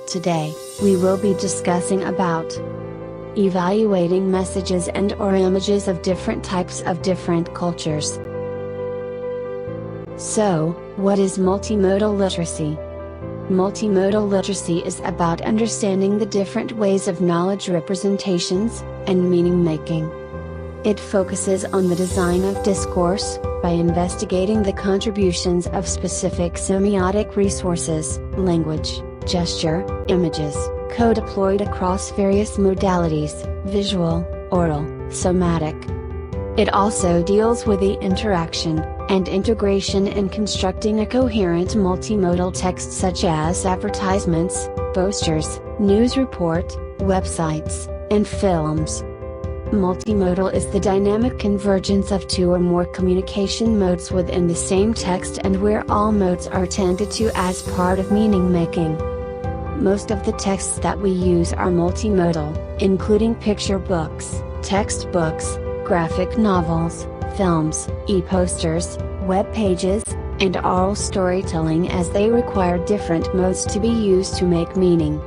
Today, we will be discussing about evaluating messages and/or images of different types of different cultures. So, what is multimodal literacy? Multimodal literacy is about understanding the different ways of knowledge representations and meaning making. It focuses on the design of discourse, by investigating the contributions of specific semiotic resources, language, gesture, images, co-deployed across various modalities, visual, oral, somatic. It also deals with the interaction and integration in constructing a coherent multimodal text such as advertisements, posters, news report, websites, and films. Multimodal is the dynamic convergence of two or more communication modes within the same text and where all modes are tended to as part of meaning making. Most of the texts that we use are multimodal, including picture books, text books, graphic novels, films, e-posters, web pages, and oral storytelling, as they require different modes to be used to make meaning.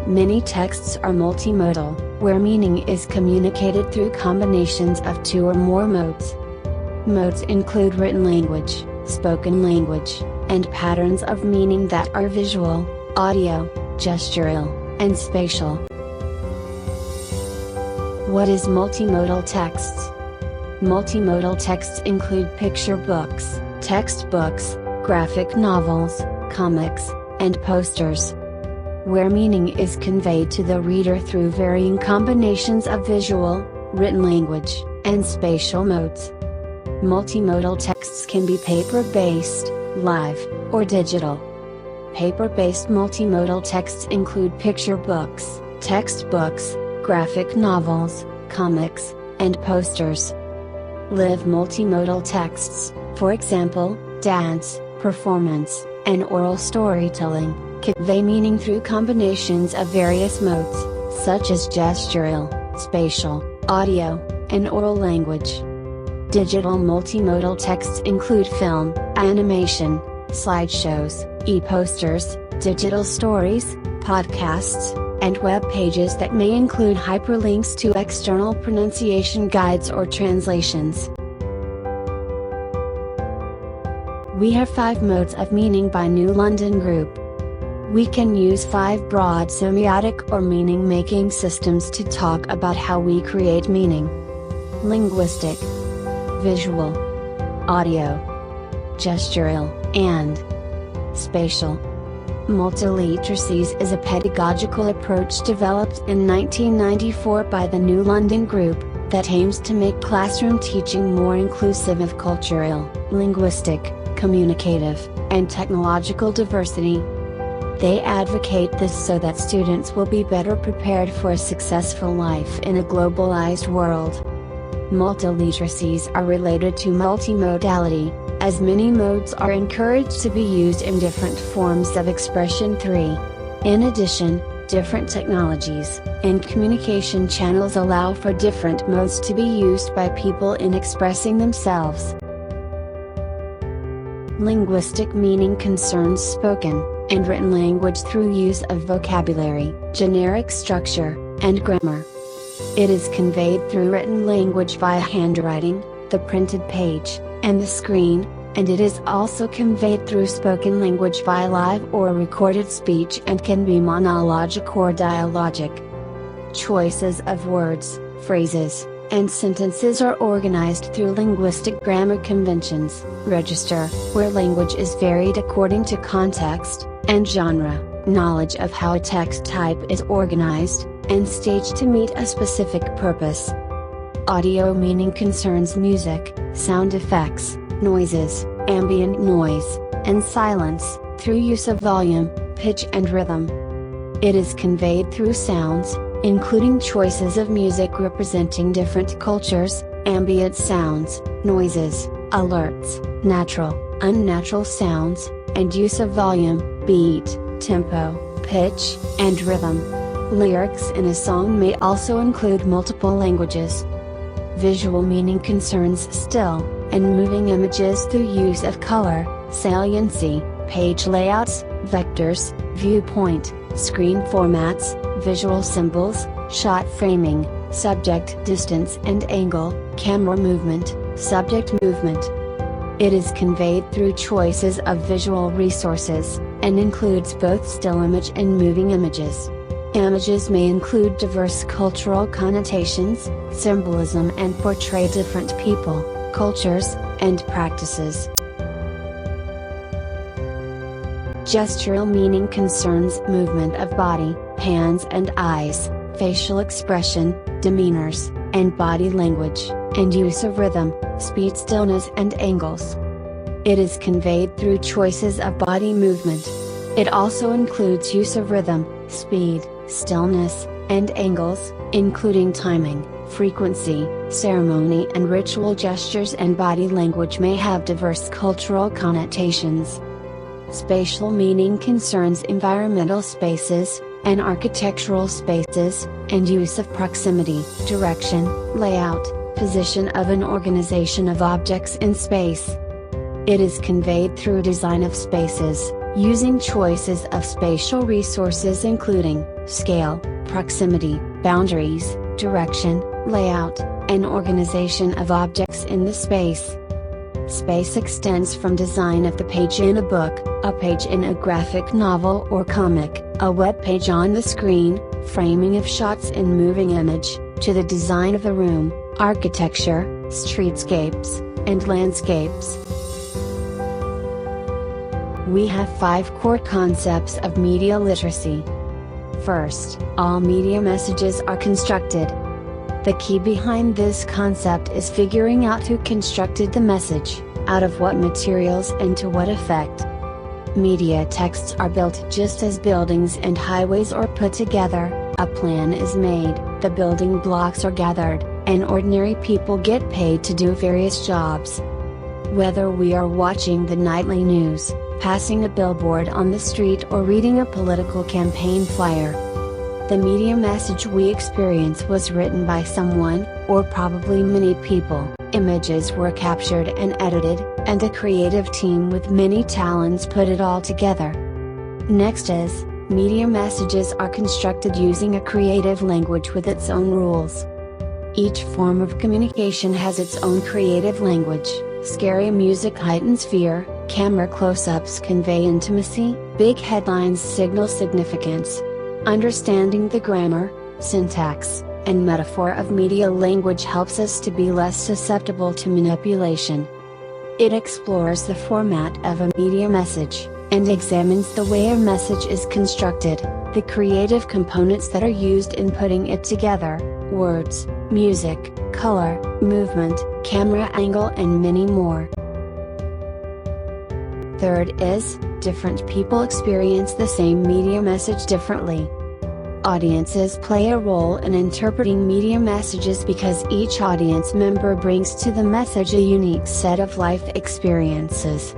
Many texts are multimodal, where meaning is communicated through combinations of two or more modes. Modes include written language, spoken language, and patterns of meaning that are visual, audio, gestural, and spatial. What is multimodal texts? Multimodal texts include picture books, text books, graphic novels, comics, and posters, where meaning is conveyed to the reader through varying combinations of visual, written language, and spatial modes. Multimodal texts can be paper-based, live, or digital. Paper-based multimodal texts include picture books, text books, graphic novels, comics, and posters. Live multimodal texts, for example, dance, performance, and oral storytelling, convey meaning through combinations of various modes, such as gestural, spatial, audio, and oral language. Digital multimodal texts include film, animation, slideshows, e-posters, digital stories, podcasts, and web pages that may include hyperlinks to external pronunciation guides or translations. We have 5 modes of meaning by New London Group. We can use 5 broad semiotic or meaning-making systems to talk about how we create meaning. Linguistic, visual, audio, gestural, and spatial. Multiliteracies is a pedagogical approach developed in 1994 by the New London Group, that aims to make classroom teaching more inclusive of cultural, linguistic, communicative, and technological diversity. They advocate this so that students will be better prepared for a successful life in a globalized world. Multiliteracies are related to multimodality, as many modes are encouraged to be used in different forms of expression. 3. In addition, different technologies and communication channels allow for different modes to be used by people in expressing themselves. Linguistic meaning concerns spoken and written language through use of vocabulary, generic structure, and grammar. It is conveyed through written language via handwriting, the printed page, and the screen, and it is also conveyed through spoken language via live or recorded speech and can be monologic or dialogic. Choices of words, phrases, and sentences are organized through linguistic grammar conventions. Register, where language is varied according to context and genre, knowledge of how a text type is organized and staged to meet a specific purpose. Audio meaning concerns music, sound effects, noises, ambient noise, and silence, through use of volume, pitch, and rhythm. It is conveyed through sounds, including choices of music representing different cultures, ambient sounds, noises, alerts, natural, unnatural sounds, and use of volume, beat, tempo, pitch, and rhythm. Lyrics in a song may also include multiple languages. Visual meaning concerns still and moving images through use of color, saliency, page layouts, vectors, viewpoint, screen formats, visual symbols, shot framing, subject distance and angle, camera movement, subject movement. It is conveyed through choices of visual resources, and includes both still image and moving images. Images may include diverse cultural connotations, symbolism, and portray different people, cultures, and practices. Gestural meaning concerns movement of body, hands and eyes, facial expression, demeanors, and body language, and use of rhythm, speed, stillness, and angles. It is conveyed through choices of body movement. It also includes use of rhythm, speed, stillness, and angles, including timing, frequency, ceremony, and ritual. Gestures and body language may have diverse cultural connotations. Spatial meaning concerns environmental spaces, and architectural spaces, and use of proximity, direction, layout, position of an organization of objects in space. It is conveyed through design of spaces, using choices of spatial resources including scale, proximity, boundaries, direction, layout, and organization of objects in the space. Space extends from design of the page in a book, a page in a graphic novel or comic, a web page on the screen, framing of shots in moving image, to the design of the room, architecture, streetscapes, and landscapes. We have 5 core concepts of media literacy. First, all media messages are constructed. The key behind this concept is figuring out who constructed the message, out of what materials and to what effect. Media texts are built just as buildings and highways are put together, a plan is made, the building blocks are gathered, and ordinary people get paid to do various jobs. Whether we are watching the nightly news, passing a billboard on the street, or reading a political campaign flyer, the media message we experience was written by someone, or probably many people. Images were captured and edited, and a creative team with many talents put it all together. Next is, media messages are constructed using a creative language with its own rules. Each form of communication has its own creative language. Scary music heightens fear, camera close-ups convey intimacy, big headlines signal significance. Understanding the grammar, syntax, and metaphor of media language helps us to be less susceptible to manipulation. It explores the format of a media message, and examines the way a message is constructed, the creative components that are used in putting it together, words, music, color, movement, camera angle, and many more. Third is, different people experience the same media message differently. Audiences play a role in interpreting media messages because each audience member brings to the message a unique set of life experiences.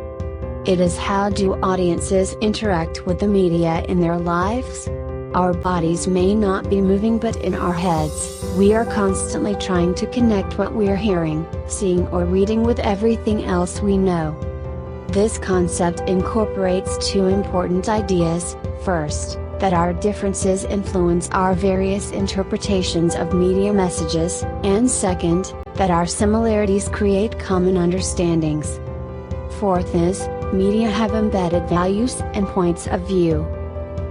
It is how do audiences interact with the media in their lives? Our bodies may not be moving, but in our heads, we are constantly trying to connect what we're hearing, seeing, or reading with everything else we know. This concept incorporates 2 important ideas. First, that our differences influence our various interpretations of media messages, and second, that our similarities create common understandings. Fourth is, media have embedded values and points of view.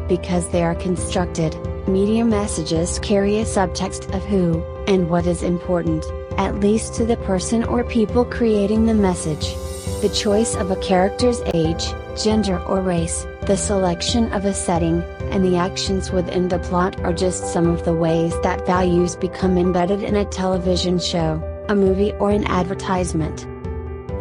Because they are constructed, media messages carry a subtext of who and what is important, at least to the person or people creating the message. The choice of a character's age, gender, or race, the selection of a setting, and the actions within the plot are just some of the ways that values become embedded in a television show, a movie, or an advertisement.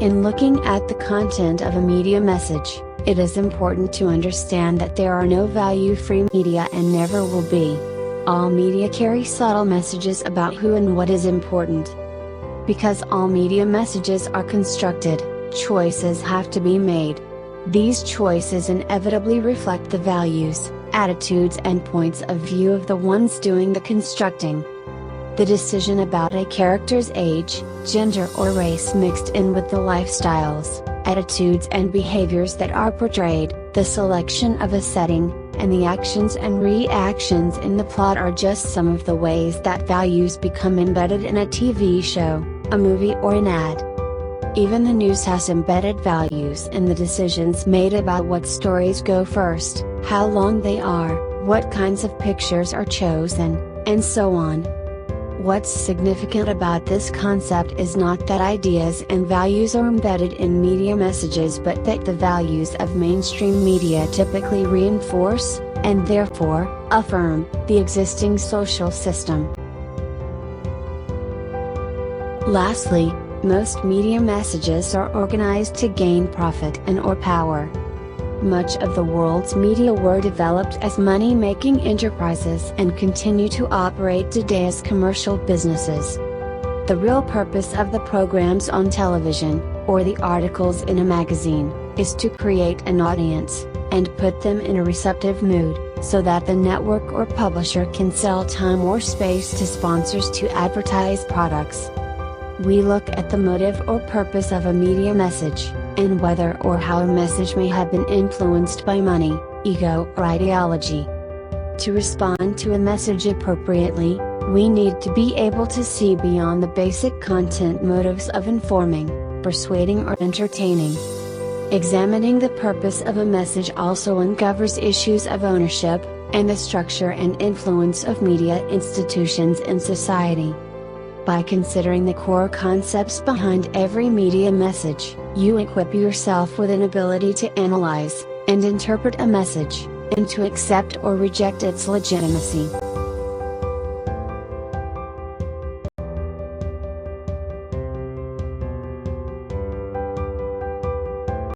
In looking at the content of a media message, it is important to understand that there are no value-free media and never will be. All media carry subtle messages about who and what is important. Because all media messages are constructed, choices have to be made. These choices inevitably reflect the values, attitudes, and points of view of the ones doing the constructing. The decision about a character's age, gender, or race mixed in with the lifestyles, attitudes, and behaviors that are portrayed, The selection of a setting, and the actions and reactions in the plot are just some of the ways that values become embedded in a TV show, a movie or an ad. Even the news has embedded values in the decisions made about what stories go first, how long they are, what kinds of pictures are chosen, and so on. What's significant about this concept is not that ideas and values are embedded in media messages, but that the values of mainstream media typically reinforce, and therefore, affirm, the existing social system. Lastly, most media messages are organized to gain profit and/or power. Much of the world's media were developed as money-making enterprises and continue to operate today as commercial businesses. The real purpose of the programs on television, or the articles in a magazine, is to create an audience, and put them in a receptive mood, so that the network or publisher can sell time or space to sponsors to advertise products. We look at the motive or purpose of a media message, and whether or how a message may have been influenced by money, ego, or ideology. To respond to a message appropriately, we need to be able to see beyond the basic content motives of informing, persuading, or entertaining. Examining the purpose of a message also uncovers issues of ownership, and the structure and influence of media institutions in society. By considering the core concepts behind every media message, you equip yourself with an ability to analyze and interpret a message, and to accept or reject its legitimacy.